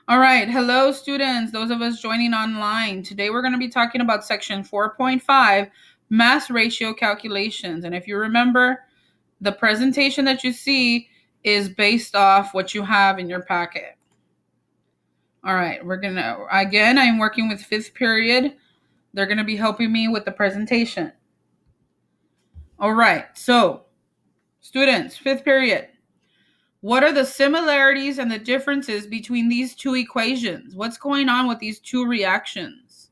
All right. Hello, students, those of us joining online. Today we're going to be talking about section 4.5, mass ratio calculations. And if you remember, the presentation that you see is based off what you have in your packet. All right. I'm working with 5th period. They're going to be helping me with the presentation. All right. So, students, 5th period. What are the similarities and the differences between these two equations? What's going on with these two reactions?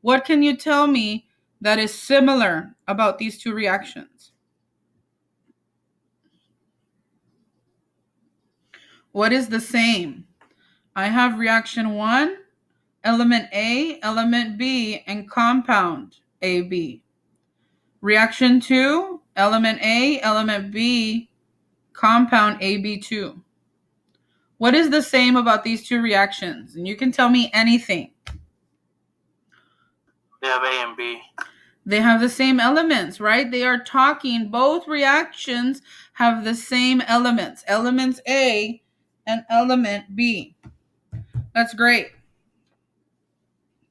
What can you tell me that is similar about these two reactions? What is the same? I have reaction 1, element A, element B, and compound AB. Reaction 2, element A, element B, compound AB2. What is the same about these two reactions? And you can tell me anything. They have A and B. They have the same elements, right? They are talking, both reactions have the same elements, elements A and element B. That's great.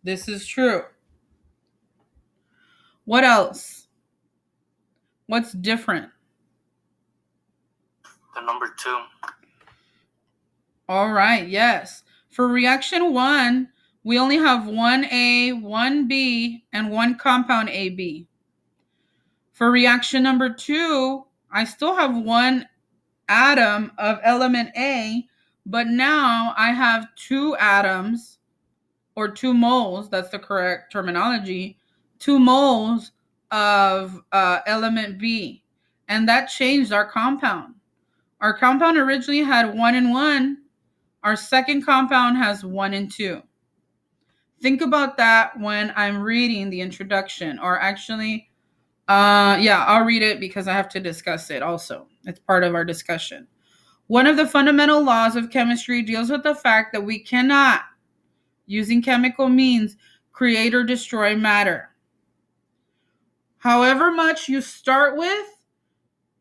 This is true. What else? What's different? The number 2. All right, yes. For reaction 1, we only have one A, one B, and one compound AB. For reaction number 2, I still have one atom of element A, but now I have 2 atoms, or 2 moles, that's the correct terminology, 2 moles of element B. And that changed our compound. Our compound originally had 1 and 1. Our second compound has 1 and 2. Think about that when I'm reading the introduction, or actually, I'll read it because I have to discuss it also. It's part of our discussion. One of the fundamental laws of chemistry deals with the fact that we cannot, using chemical means, create or destroy matter. However much you start with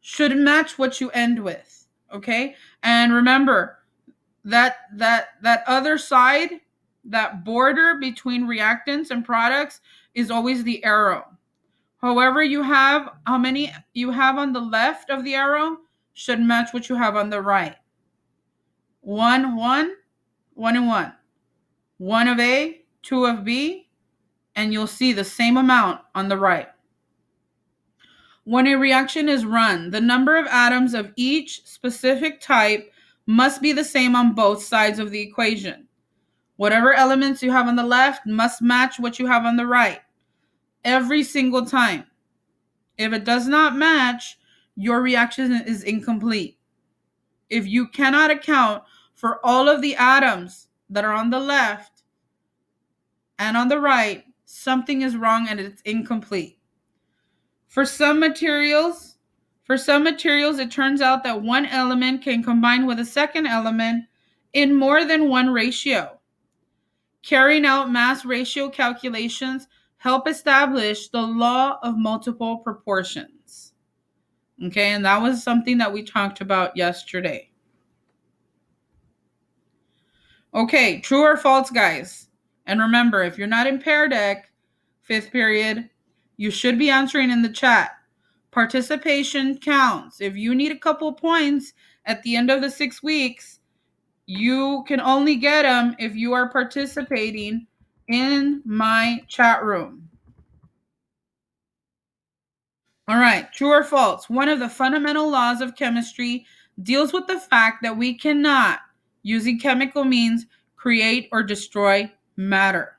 should match what you end with, okay? And remember that other side, that border between reactants and products, is always the arrow. However you have, how many you have on the left of the arrow should match what you have on the right. 1, 1, 1 and 1. 1 of A, 2 of B, and you'll see the same amount on the right. When a reaction is run, the number of atoms of each specific type must be the same on both sides of the equation. Whatever elements you have on the left must match what you have on the right every single time. If it does not match, your reaction is incomplete. If you cannot account for all of the atoms that are on the left and on the right, something is wrong and it's incomplete. For some materials, it turns out that one element can combine with a second element in more than one ratio. Carrying out mass ratio calculations help establish the law of multiple proportions. Okay, and that was something that we talked about yesterday. Okay, true or false, guys? And remember, if you're not in Pear Deck, 5th period, you should be answering in the chat. Participation counts. If you need a couple points at the end of the 6 weeks, you can only get them if you are participating in my chat room. All right, true or false? One of the fundamental laws of chemistry deals with the fact that we cannot, using chemical means, create or destroy matter.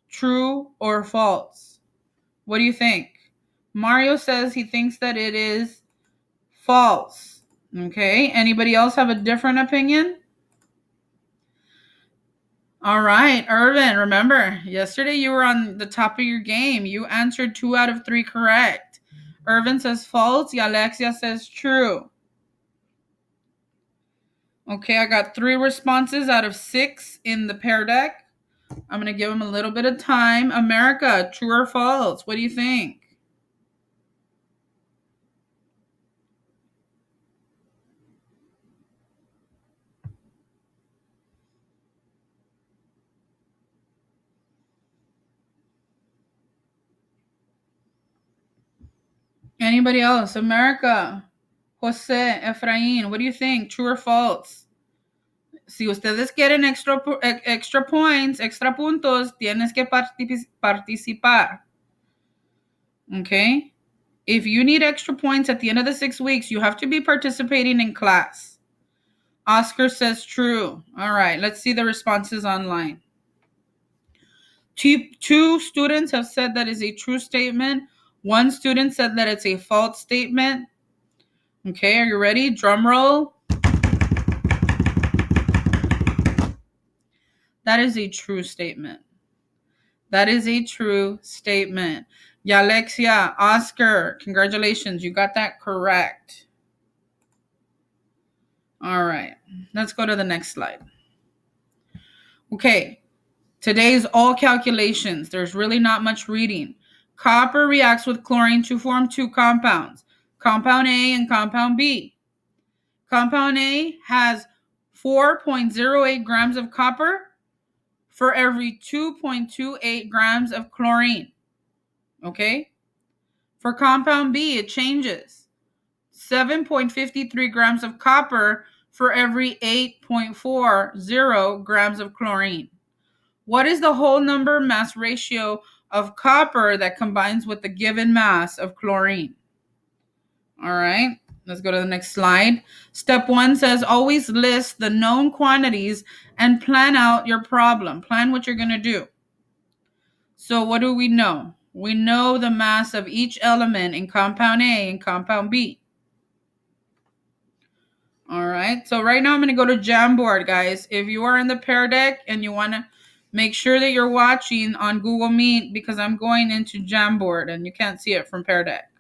True or false? What do you think? Mario says he thinks that it is false. Okay, anybody else have a different opinion? All right, Irvin, remember, yesterday you were on the top of your game. You answered 2 out of 3 correct. Irvin says false. Alexia says true. Okay, I got 3 responses out of 6 in the Pear Deck. I'm going to give them a little bit of time. America, true or false? What do you think? Anybody else? America, Jose, Efrain, what do you think? True or false? Si ustedes quieren extra points, extra puntos, tienes que participar. Okay? If you need extra points at the end of the 6 weeks, you have to be participating in class. Oscar says true. All right, let's see the responses online. Two students have said that is a true statement. One student said that it's a false statement. Okay, are you ready? Drum roll. That is a true statement. That is a true statement. Yalexia, Oscar, congratulations. You got that correct. All right, let's go to the next slide. Okay, today's all calculations. There's really not much reading. Copper reacts with chlorine to form two compounds, compound A and compound B. Compound A has 4.08 grams of copper for every 2.28 grams of chlorine. Okay? For compound B, it changes. 7.53 grams of copper for every 8.40 grams of chlorine. What is the whole number mass ratio of copper that combines with the given mass of chlorine? All right, let's go to the next slide. Step 1 says always list the known quantities and plan out your problem. Plan what you're going to do. So what do we know? We know the mass of each element in compound A and compound B. All right, so right now I'm going to go to Jamboard, guys. If you are in the Pear Deck and you want to make sure that you're watching on Google Meet, because I'm going into Jamboard and you can't see it from Pear Deck.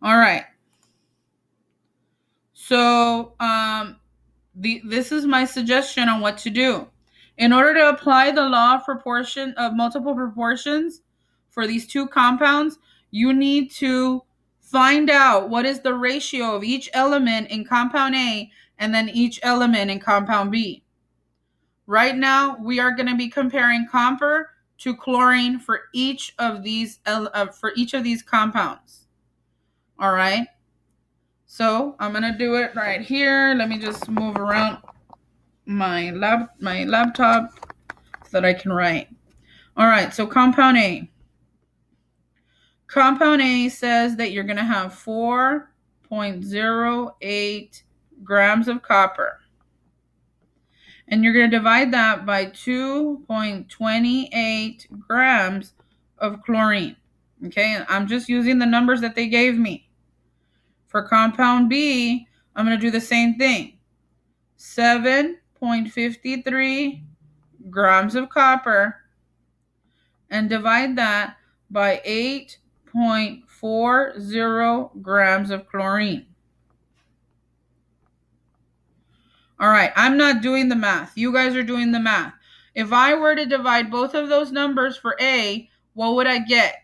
All right. So this is my suggestion on what to do. In order to apply the law of multiple proportions for these two compounds, you need to find out what is the ratio of each element in compound A and then each element in compound B. Right now, we are going to be comparing copper to chlorine for each of these compounds. All right. So I'm going to do it right here. Let me just move around my laptop so that I can write. All right. So compound A. Compound A says that you're going to have 4.08 grams of copper. And you're going to divide that by 2.28 grams of chlorine. Okay, I'm just using the numbers that they gave me. For compound B, I'm going to do the same thing. 7.53 grams of copper and divide that by 8.40 grams of chlorine. All right, I'm not doing the math. You guys are doing the math. If I were to divide both of those numbers for A, what would I get?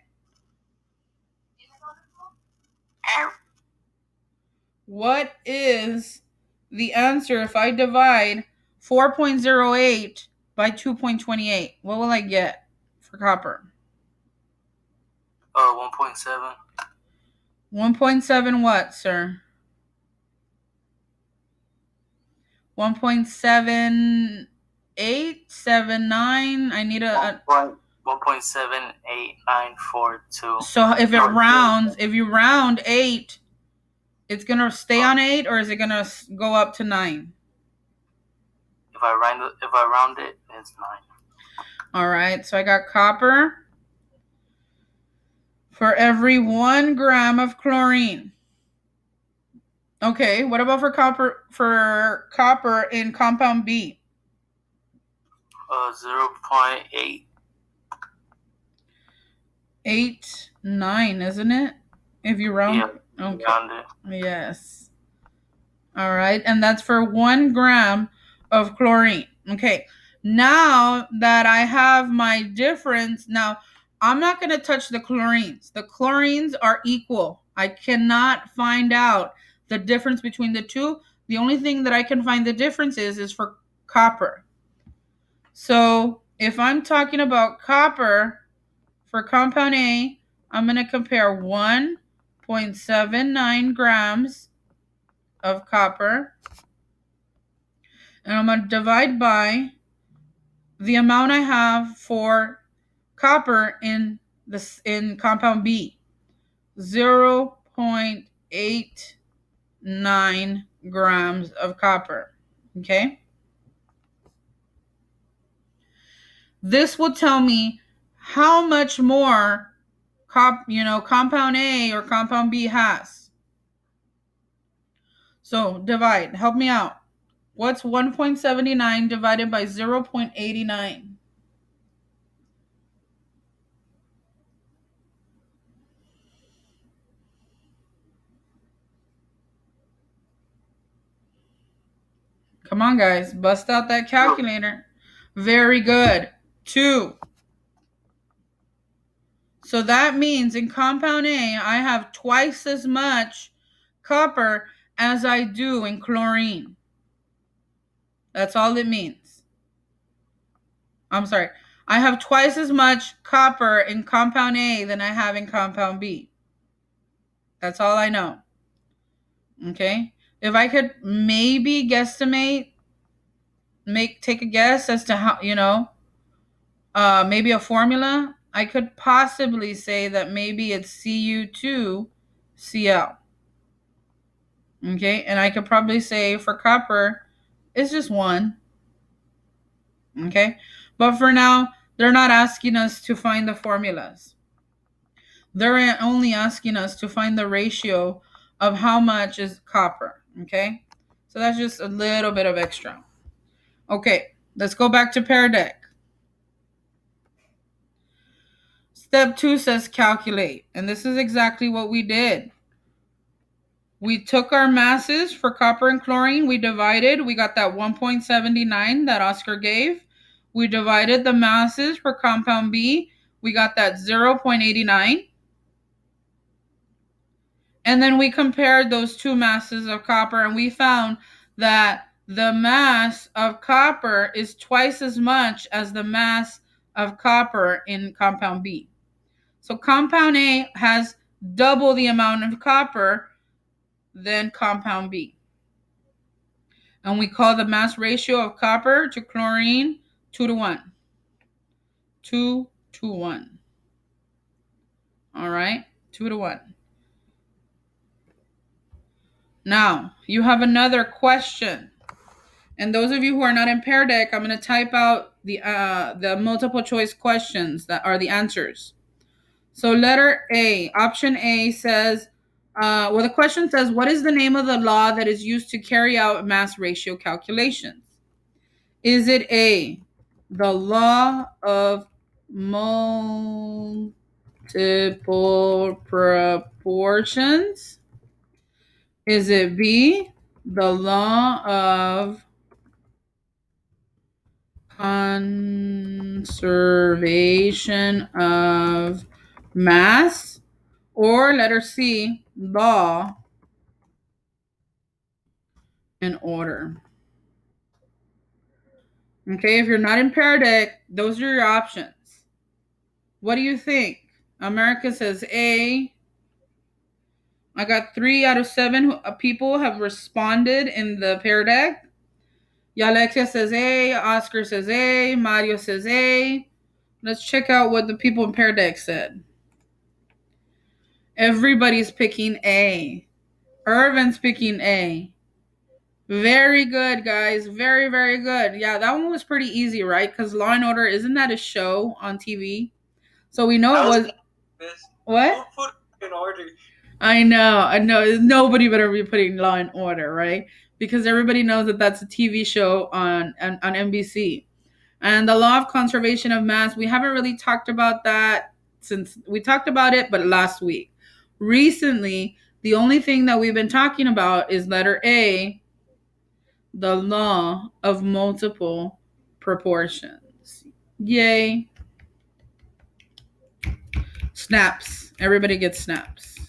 What is the answer if I divide 4.08 by 2.28? What will I get for copper? 1.7. 1.7 what, sir? 1.7879. I need a 1.78942. So if it rounds, if you round 8, it's gonna stay on 8, or is it gonna go up to 9? If I round it, it's 9. All right, so I got copper for every 1 gram of chlorine. Okay, what about for copper in compound B? 0.8. 89, isn't it? If you round. Yeah, okay. Round it. Yes. All right, and that's for 1 gram of chlorine. Okay, now that I have my difference, now I'm not going to touch the chlorines. The chlorines are equal. I cannot find out the difference between the two. The only thing that I can find the difference is for copper. So if I'm talking about copper for compound A, I'm going to compare 1.79 grams of copper, and I'm going to divide by the amount I have for copper in compound B, 0.89 grams of copper. Okay? This will tell me how much more compound A or compound B has. So divide. Help me out. What's 1.79 divided by 0.89? Come on, guys. Bust out that calculator. Very good. 2. So that means in compound A, I have twice as much copper as I do in chlorine. That's all it means. I'm sorry. I have twice as much copper in compound A than I have in compound B. That's all I know. Okay? If I could maybe guesstimate, take a guess as to how, maybe a formula, I could possibly say that maybe it's Cu2Cl. Okay? And I could probably say for copper, it's just 1. Okay? But for now, they're not asking us to find the formulas. They're only asking us to find the ratio of how much is copper. Okay? So that's just a little bit of extra. Okay, let's go back to Pear Deck. Step 2 says calculate, and this is exactly what we did. We took our masses for copper and chlorine, we divided, we got that 1.79 that Oscar gave. We divided the masses for compound B, we got that 0.89. And then we compared those two masses of copper, and we found that the mass of copper is twice as much as the mass of copper in compound B. So compound A has double the amount of copper than compound B. And we call the mass ratio of copper to chlorine 2-to-1. 2-to-1. All right? 2-to-1. Now, you have another question. And those of you who are not in Pear Deck, I'm going to type out the multiple choice questions that are the answers. So letter A, option A says, the question says, what is the name of the law that is used to carry out mass ratio calculations? Is it A, the law of multiple proportions? Is it B, the law of conservation of mass? Or letter C, law and order? Okay, if you're not in Pear Deck, those are your options. What do you think? America says A. I got 3 out of 7 people have responded in the Pear Deck. Yalexia says A. Oscar says A. Mario says A. Let's check out what the people in Pear Deck said. Everybody's picking A. Irvin's picking A. Very good, guys. Very, very good. Yeah, that one was pretty easy, right? Because Law and Order, isn't that a show on TV? So we know it was. What? Put in order. I know. Nobody better be putting Law and Order, right? Because everybody knows that that's a TV show on NBC. And the law of conservation of mass, we haven't really talked about that since we talked about it, but last week. Recently, the only thing that we've been talking about is letter A, the law of multiple proportions. Yay. Snaps. Everybody gets snaps.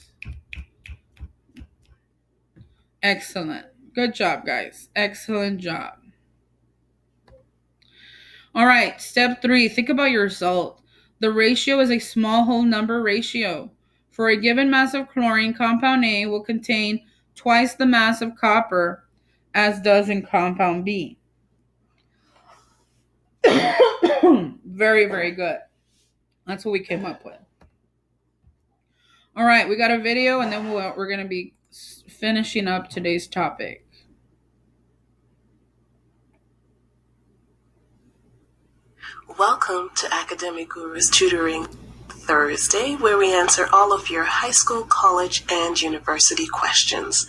Excellent. Good job, guys. Excellent job. All right, step 3. Think about your result. The ratio is a small whole number ratio. For a given mass of chlorine, compound A will contain twice the mass of copper as does in compound B. Very, very good. That's what we came up with. All right, we got a video, and then we're going to be finishing up today's topic. Welcome to Academic Gurus Tutoring Thursday, where we answer all of your high school, college, and university questions.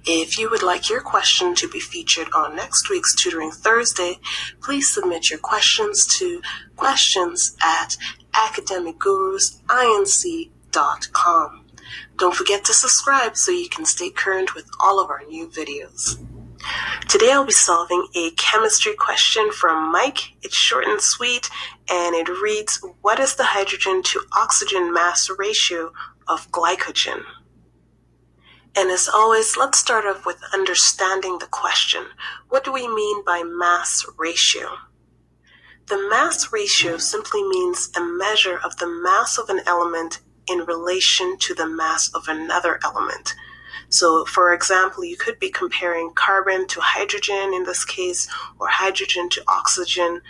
If you would like your question to be featured on next week's Tutoring Thursday, please submit your questions to questions@academicgurusinc.com. Don't forget to subscribe so you can stay current with all of our new videos. Today I'll be solving a chemistry question from Mike. It's short and sweet, and it reads, what is the hydrogen to oxygen mass ratio of glycogen? And as always, let's start off with understanding the question. What do we mean by mass ratio? The mass ratio simply means a measure of the mass of an element in relation to the mass of another element. So, for example, you could be comparing carbon to hydrogen in this case, or hydrogen to oxygen,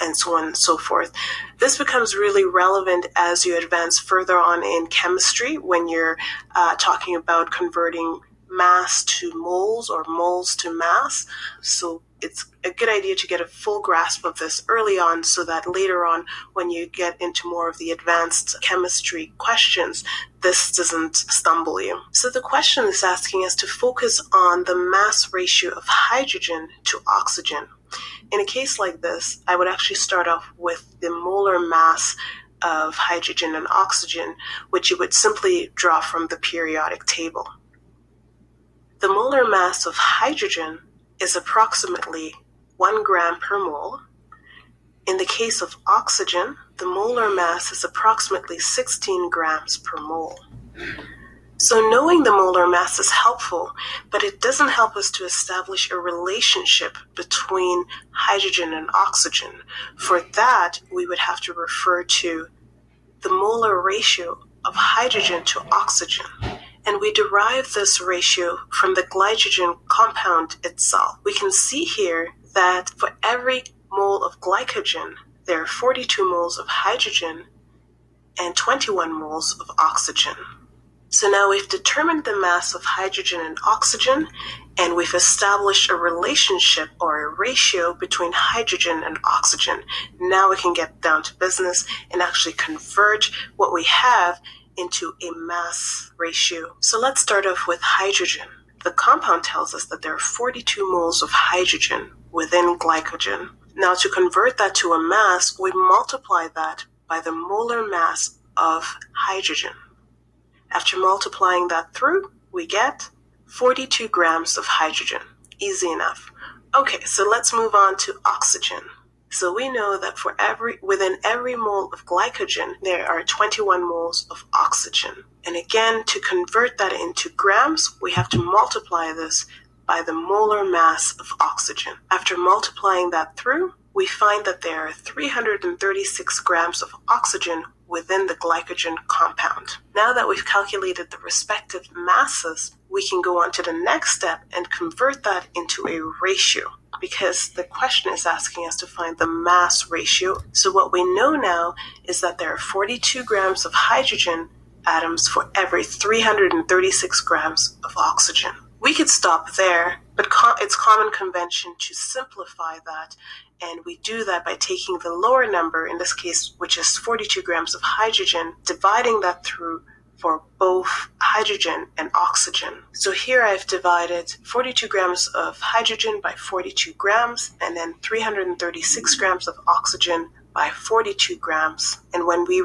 and so on and so forth. This becomes really relevant as you advance further on in chemistry when you're talking about converting mass to moles or moles to mass. So it's a good idea to get a full grasp of this early on so that later on when you get into more of the advanced chemistry questions, this doesn't stumble you. So the question is asking us to focus on the mass ratio of hydrogen to oxygen. In a case like this, I would actually start off with the molar mass of hydrogen and oxygen, which you would simply draw from the periodic table. The molar mass of hydrogen is approximately 1 gram per mole. In the case of oxygen, the molar mass is approximately 16 grams per mole. So knowing the molar mass is helpful, but it doesn't help us to establish a relationship between hydrogen and oxygen. For that, we would have to refer to the molar ratio of hydrogen to oxygen. And we derive this ratio from the glycogen compound itself. We can see here that for every mole of glycogen, there are 42 moles of hydrogen and 21 moles of oxygen. So now we've determined the mass of hydrogen and oxygen, and we've established a relationship or a ratio between hydrogen and oxygen. Now we can get down to business and actually convert what we have into a mass ratio. So let's start off with hydrogen. The compound tells us that there are 42 moles of hydrogen within glycogen. Now to convert that to a mass, we multiply that by the molar mass of hydrogen. After multiplying that through, we get 42 grams of hydrogen. Easy enough. Okay, so let's move on to oxygen. So we know that within every mole of glycogen, there are 21 moles of oxygen. And again, to convert that into grams, we have to multiply this by the molar mass of oxygen. After multiplying that through, we find that there are 336 grams of oxygen within the glycogen compound. Now that we've calculated the respective masses, we can go on to the next step and convert that into a ratio, because the question is asking us to find the mass ratio. So what we know now is that there are 42 grams of hydrogen atoms for every 336 grams of oxygen. We could stop there, but it's common convention to simplify that, and we do that by taking the lower number, in this case, which is 42 grams of hydrogen, dividing that through for both hydrogen and oxygen. So here I've divided 42 grams of hydrogen by 42 grams, and then 336 grams of oxygen by 42 grams. And when we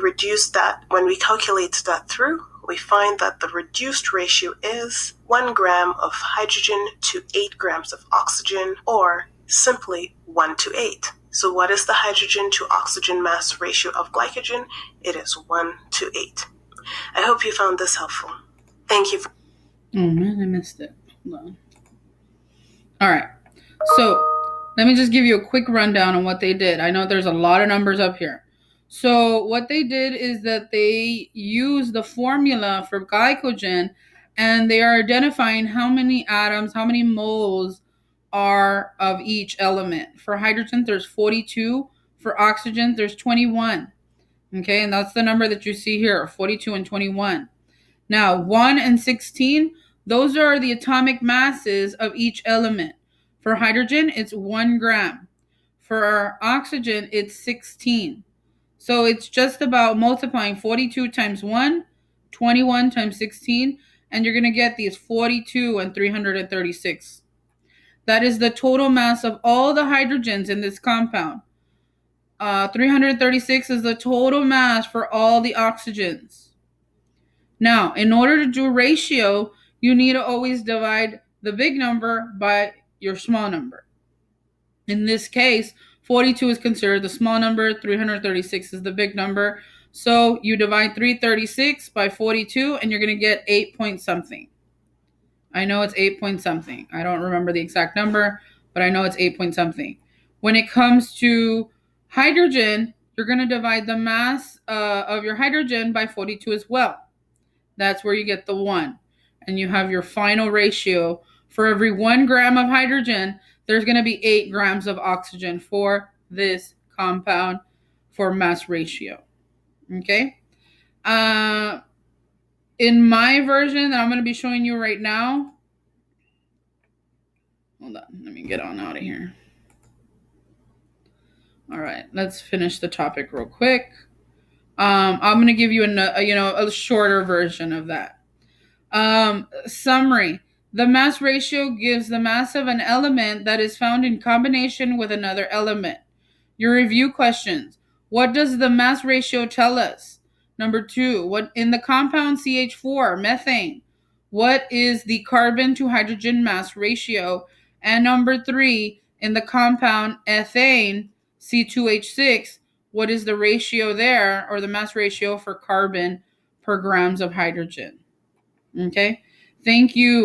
calculate that through, we find that the reduced ratio is 1 gram of hydrogen to 8 grams of oxygen, or simply 1 to 8. So what is the hydrogen to oxygen mass ratio of glycogen? It is 1 to 8. I hope you found this helpful. Thank you. Oh man, I missed it. Hold on. All right. So let me just give you a quick rundown on what they did. I know there's a lot of numbers up here. So what they did is that they used the formula for glycogen, and they are identifying how many atoms, how many moles are of each element. For hydrogen, there's 42. For oxygen, there's 21. Okay, and that's the number that you see here, 42 and 21. Now, 1 and 16, those are the atomic masses of each element. For hydrogen, it's 1 gram. For oxygen, it's 16. So it's just about multiplying 42 times 1, 21 times 16, and you're going to get these 42 and 336. That is the total mass of all the hydrogens in this compound. 336 is the total mass for all the oxygens. Now, in order to do ratio, you need to always divide the big number by your small number. In this case, 42 is considered the small number, 336 is the big number. So you divide 336 by 42 and you're going to get 8 point something. I know it's 8 point something. I don't remember the exact number, but I know it's 8 point something. When it comes to hydrogen, you're going to divide the mass of your hydrogen by 42 as well. That's where you get the 1. And you have your final ratio. For every 1 gram of hydrogen, there's going to be 8 grams of oxygen for this compound for mass ratio. Okay? In my version that I'm going to be showing you right now, hold on, let me get on out of here. All right, let's finish the topic real quick. I'm going to give you a shorter version of that. Summary. The mass ratio gives the mass of an element that is found in combination with another element. Your review questions. What does the mass ratio tell us? Number 2, what in the compound CH4, methane, what is the carbon to hydrogen mass ratio? And number 3, in the compound ethane, C2H6, what is the ratio there, or the mass ratio for carbon per grams of hydrogen? Okay, thank you.